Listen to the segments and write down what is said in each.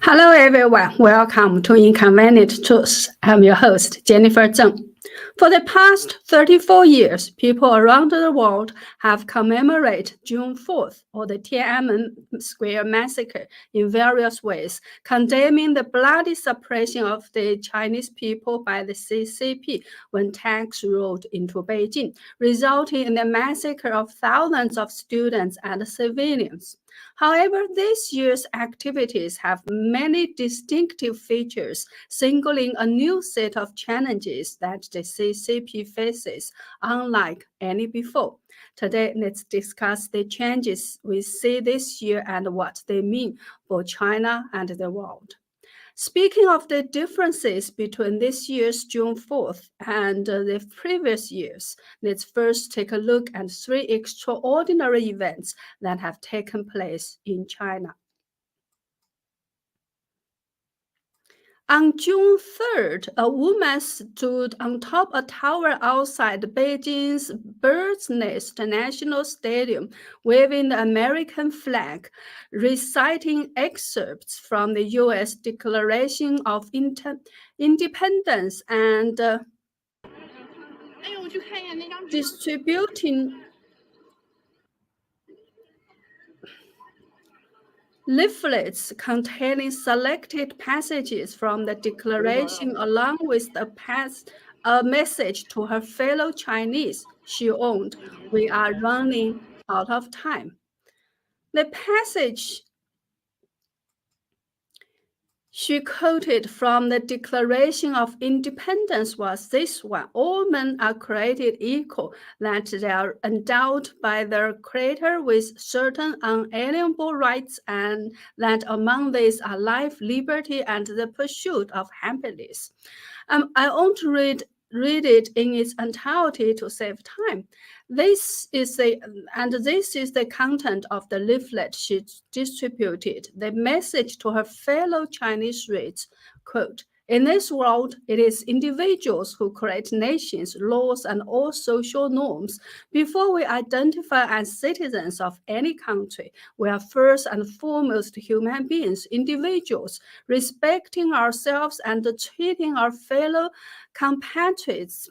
Hello, everyone. Welcome to Inconvenient Truths. I'm your host, Jennifer Zheng. For the past 34 years, people around the world have commemorated June 4th, or the Tiananmen Square Massacre, in various ways, condemning the bloody suppression of the Chinese people by the CCP when tanks rolled into Beijing, resulting in the massacre of thousands of students and civilians. However, this year's activities have many distinctive features, singling a new set of challenges that the CCP faces, unlike any before. Today, let's discuss the changes we see this year and what they mean for China and the world. Speaking of the differences between this year's June 4th and the previous years, let's first take a look at three extraordinary events that have taken place in China. On June 3rd, a woman stood on top a tower outside Beijing's Bird's Nest National Stadium, waving the American flag, reciting excerpts from the U.S. Declaration of Independence and distributing leaflets containing selected passages from the declaration along with a message to her fellow Chinese. She owned, "We are running out of time." The passage she quoted from the Declaration of Independence was this one: "All men are created equal, that they are endowed by their Creator with certain unalienable rights, and that among these are life, liberty, and the pursuit of happiness." I won't read it in its entirety to save time. This is the content of the leaflet she distributed. The message to her fellow Chinese reads, quote, "In this world, it is individuals who create nations, laws, and all social norms. Before we identify as citizens of any country, we are first and foremost human beings, individuals, respecting ourselves and treating our fellow compatriots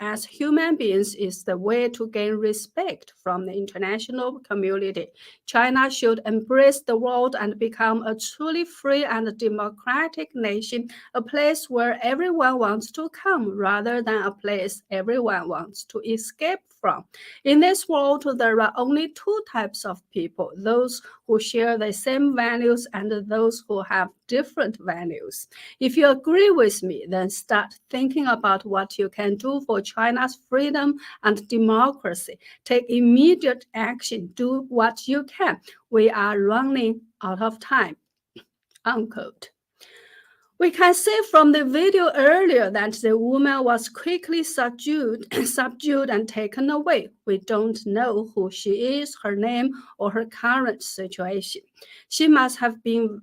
as human beings is the way to gain respect from the international community. China should embrace the world and become a truly free and democratic nation, a place where everyone wants to come rather than a place everyone wants to escape from. In this world, there are only two types of people: those who share the same values and those who have different values. If you agree with me, then start thinking about what you can do for China's freedom and democracy. Take immediate action. Do what you can. We are running out of time." Unquote. We can see from the video earlier that the woman was quickly subdued and taken away. We don't know who she is, her name, or her current situation. She must have been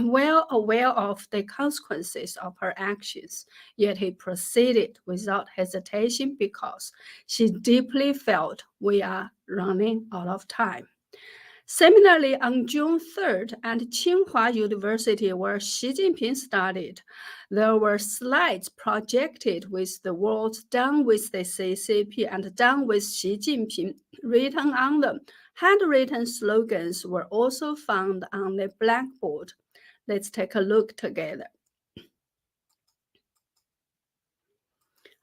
well aware of the consequences of her actions, yet he proceeded without hesitation because she deeply felt we are running out of time. Similarly, on June 3rd, at Tsinghua University, where Xi Jinping studied, there were slides projected with the words "Down with the CCP" and "Down with Xi Jinping" written on them. Handwritten slogans were also found on the blackboard. Let's take a look together.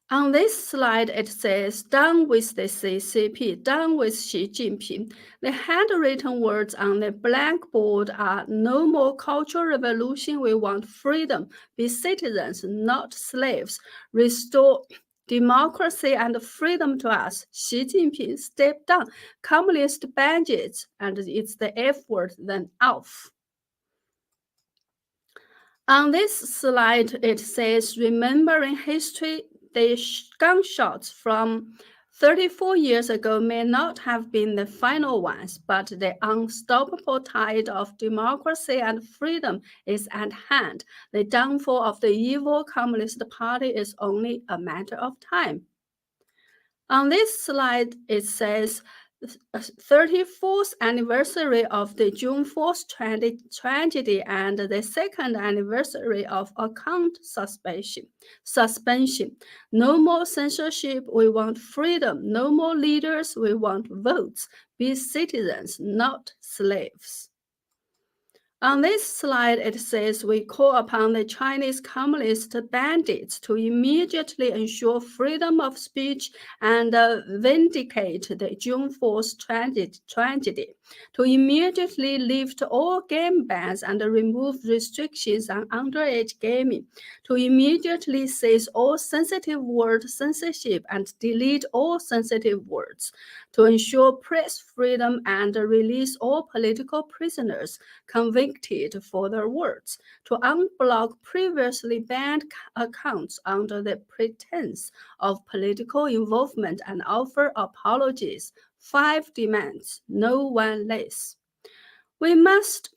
On this slide, it says, "Down with the CCP, down with Xi Jinping." The handwritten words on the blackboard are "No more cultural revolution, we want freedom. Be citizens, not slaves. Restore democracy and freedom to us. Xi Jinping, step down. Communist bandits," and it's the F word, then off. On this slide, it says, "Remembering history, the gunshots from 34 years ago may not have been the final ones, but the unstoppable tide of democracy and freedom is at hand. The downfall of the evil Communist Party is only a matter of time." On this slide, it says, 34th anniversary of the June 4th tragedy and the second anniversary of account suspension. No more censorship, we want freedom. No more leaders, we want votes. Be citizens, not slaves. On this slide, it says we call upon the Chinese Communist bandits to immediately ensure freedom of speech and vindicate the June 4th tragedy, to immediately lift all game bans and remove restrictions on underage gaming, to immediately cease all sensitive word censorship and delete all sensitive words, to ensure press freedom and release all political prisoners convicted for their words, to unblock previously banned accounts under the pretense of political involvement and offer apologies. 5 demands, no one less. We must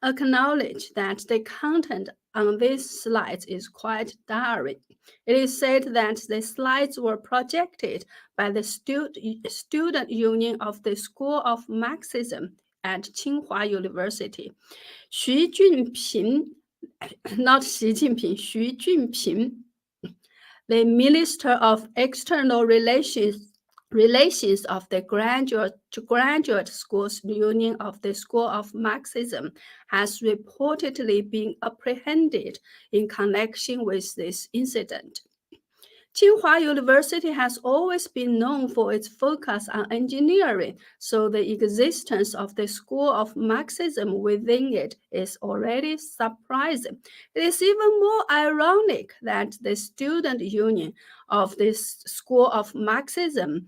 acknowledge that the content on these slides is quite daring. It is said that the slides were projected by the student union of the School of Marxism at Tsinghua University. Xu Jinping, not Xi Jinping, Xu Jinping, the Minister of External Relations of the Graduate Schools Union of the School of Marxism has reportedly been apprehended in connection with this incident. Tsinghua University has always been known for its focus on engineering, so the existence of the School of Marxism within it is already surprising. It is even more ironic that the student union of this School of Marxism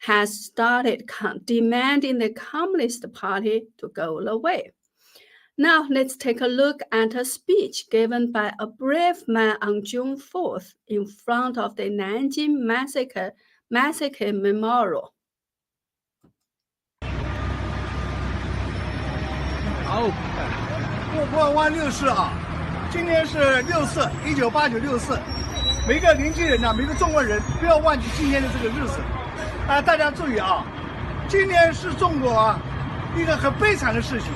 has started demanding the Communist Party to go away. Now, let's take a look at a speech given by a brave man on June 4th in front of the Nanjing Massacre Memorial. 好，过万六四啊！今天是6·4，1989·64。每个年轻人呢，每个中国人不要忘记今天的这个日子。大家注意啊，今天是中国一个很悲惨的事情。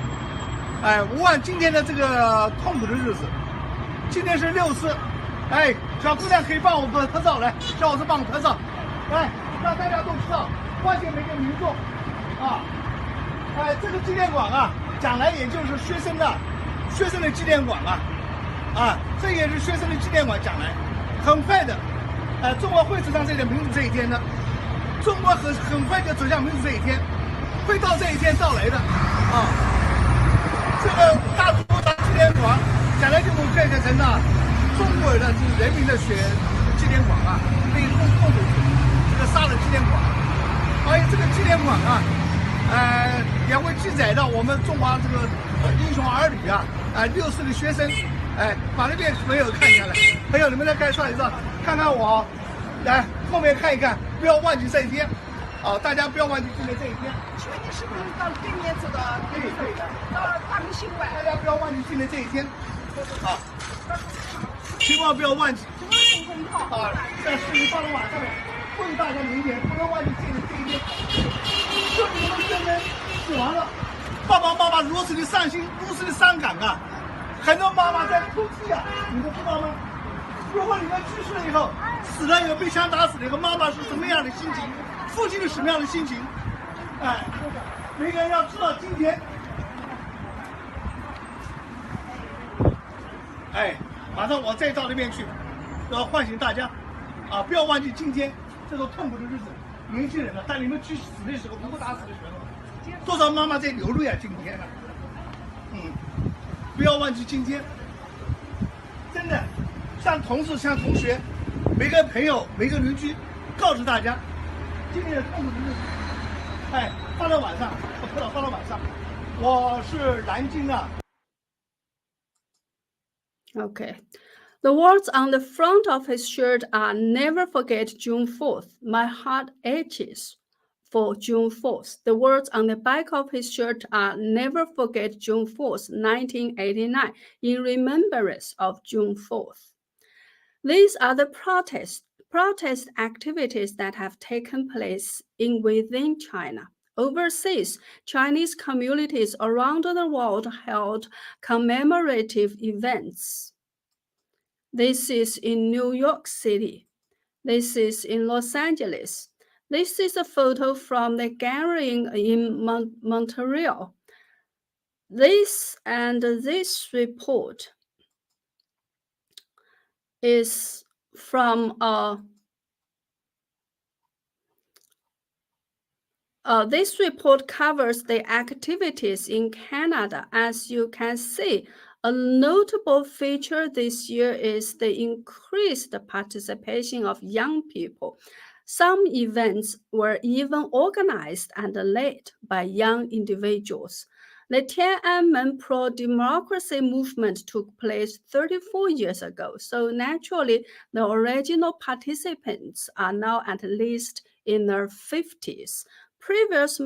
无忘今天的这个痛苦的日子。今天是6·4，小姑娘可以帮我们拍照来，小伙子帮我拍照，来，让大家都知道，关心每个民众啊。这个纪念馆啊，将来也就是学生的纪念馆这也是学生的纪念馆，将来很快的，中国会走向这个民主这一天的，中国很快就走向民主这一天，会到这一天到来的啊。这个大中国大纪念馆将来就会变成中国的人民的纪念馆可以共同这个杀人纪念馆，而且这个纪念馆也会记载到我们中华这个英雄儿女6·4的学生，把那边朋友看一下来，朋友你们来看上一张，看看我，来后面看一看，不要忘记这一天。大家不要忘记今天这一天。请问你是不是到对面这个？对的。到大明星馆。大家不要忘记今天这一天。千万不要忘记。在视频放到网上面，呼吁大家明天不要忘记今天这一天。就你们学生死亡了，爸爸妈妈如此的伤心，如此的伤感很多妈妈在哭泣你们知道吗？如果你们去世了以后，死了以后被枪打死了以后，妈妈是什么样的心情？父亲是什么样的心情？每个人要知道今天，马上我再到那边去，要唤醒大家，不要忘记今天这个痛苦的日子。年轻人当你们去死的时候，不打死的时候，多少妈妈在流泪今天不要忘记今天，真的，像同事、像同学，每个朋友、每个邻居，告诉大家。今天的痛苦的日子，放到晚上，放到晚上。我是南京Okay. The words on the front of his shirt are "Never forget June 4th. My heart aches for June 4th." The words on the back of his shirt are "Never forget June 4th, 1989, in remembrance of June 4th." These are the protest activities that have taken place within China. Overseas, Chinese communities around the world held commemorative events. This is in New York City. This is in Los Angeles. This is a photo from the gathering in Montreal. This report is from this report covers the activities in Canada. As you can see, a notable feature this year is the increased participation of young people. Some events were even organized and led by young individuals. The Tiananmen pro-democracy movement took place 34 years ago, so naturally, the original participants are now at least in their 50s. Previous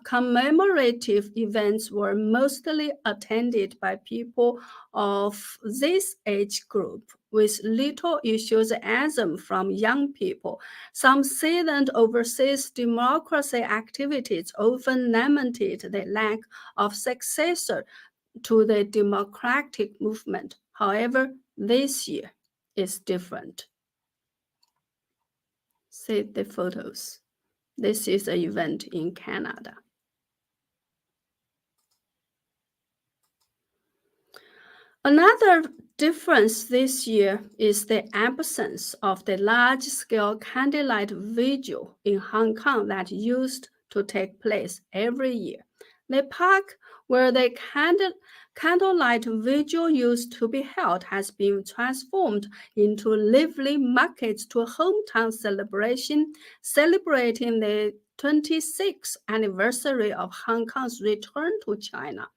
commemorative events were mostly attended by people of this age group, with little enthusiasm from young people. Some seasoned overseas democracy activities often lamented the lack of successor to the democratic movement. However, this year is different. See the photos. This is an event in Canada. Another difference this year is the absence of the large-scale candlelight vigil in Hong Kong that used to take place every year. The park where the candlelight vigil used to be held has been transformed into lively markets to a hometown celebration, celebrating the 26th anniversary of Hong Kong's return to China.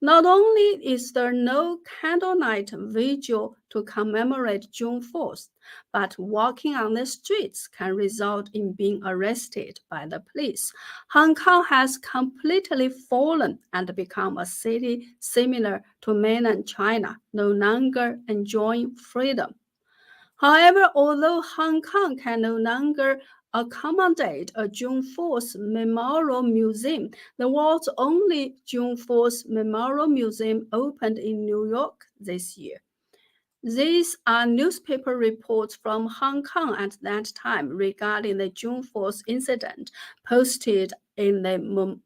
Not only is there no candlelight vigil to commemorate June 4th, but walking on the streets can result in being arrested by the police. Hong Kong has completely fallen and become a city similar to mainland China, no longer enjoying freedom. However, although Hong Kong can no longer accommodate a June 4th Memorial Museum, the world's only June 4th Memorial Museum opened in New York this year. These are newspaper reports from Hong Kong at that time regarding the June 4th incident posted in the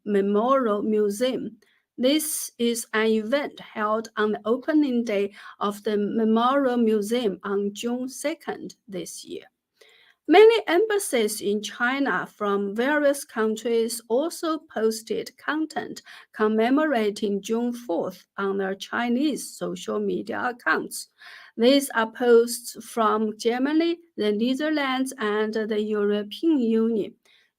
Memorial Museum. This is an event held on the opening day of the Memorial Museum on June 2nd this year. Many embassies in China from various countries also posted content commemorating June 4th on their Chinese social media accounts. These are posts from Germany, the Netherlands, and the European Union.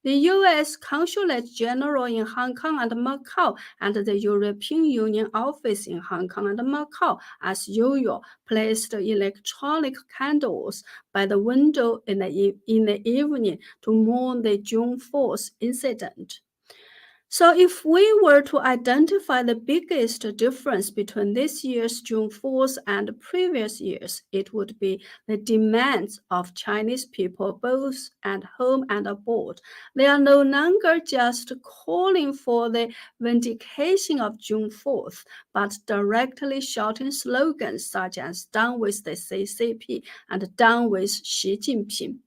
The U.S. Consulate General in Hong Kong and Macau and the European Union office in Hong Kong and Macau, as usual, placed electronic candles by the window in the evening to mourn the June 4th incident. So if we were to identify the biggest difference between this year's June 4th and previous years, it would be the demands of Chinese people both at home and abroad. They are no longer just calling for the vindication of June 4th, but directly shouting slogans such as "Down with the CCP" and "Down with Xi Jinping."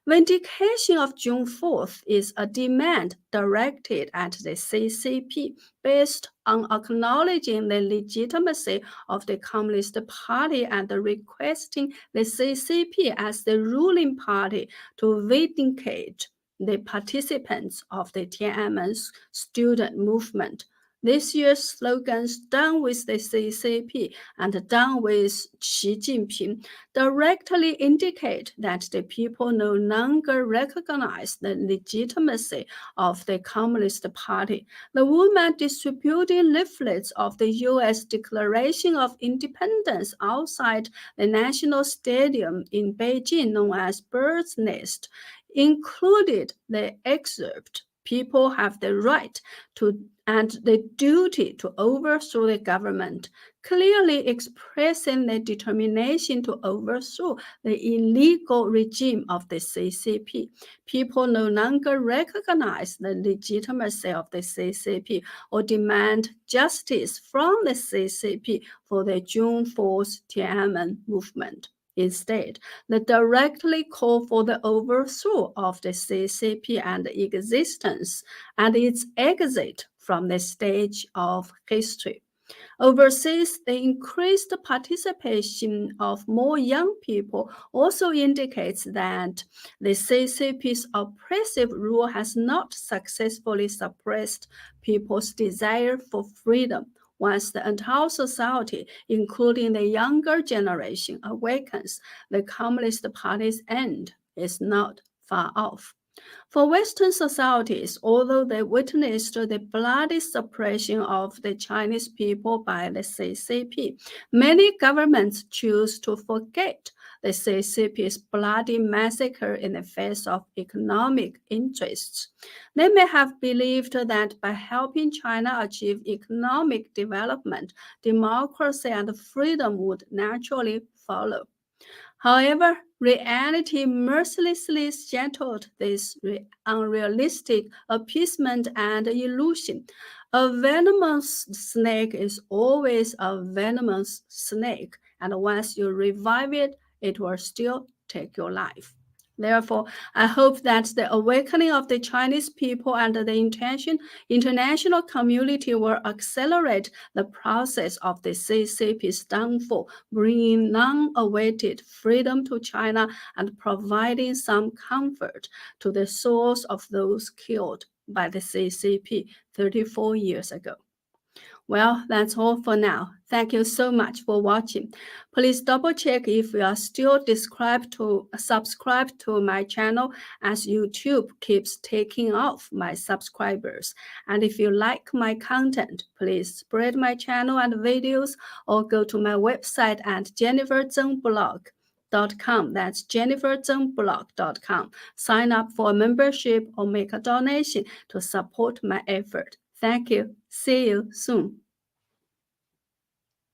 Vindication of June 4th is a demand directed at the CCP based on acknowledging the legitimacy of the Communist Party and requesting the CCP as the ruling party to vindicate the participants of the Tiananmen student movement. This year's slogans, "Down with the CCP" and "Down with Xi Jinping," directly indicate that the people no longer recognize the legitimacy of the Communist Party. The woman distributing leaflets of the U.S. Declaration of Independence outside the National Stadium in Beijing, known as Bird's Nest, included the excerpt People have the right to and the duty to overthrow the government, clearly expressing their determination to overthrow the illegal regime of the CCP. People no longer recognize the legitimacy of the CCP or demand justice from the CCP for the June 4th Tiananmen movement. Instead, they directly call for the overthrow of the CCP and existence and its exit from the stage of history. Overseas, the increased participation of more young people also indicates that the CCP's oppressive rule has not successfully suppressed people's desire for freedom. Once the entire society, including the younger generation, awakens, the Communist Party's end is not far off. For Western societies, although they witnessed the bloody suppression of the Chinese people by the CCP, many governments choose to forget the CCP's bloody massacre in the face of economic interests. They may have believed that by helping China achieve economic development, democracy and freedom would naturally follow. However, reality mercilessly shattered this unrealistic appeasement and illusion. A venomous snake is always a venomous snake, and once you revive it, it will still take your life. Therefore, I hope that the awakening of the Chinese people and the international community will accelerate the process of the CCP's downfall, bringing long-awaited freedom to China and providing some comfort to the souls of those killed by the CCP 34 years ago. Well, that's all for now. Thank you so much for watching. Please double check if you are still subscribed to my channel, as YouTube keeps taking off my subscribers. And if you like my content, please spread my channel and videos or go to my website at jenniferzengblog.com. That's jenniferzengblog.com. Sign up for a membership or make a donation to support my effort. Thank you. See you soon.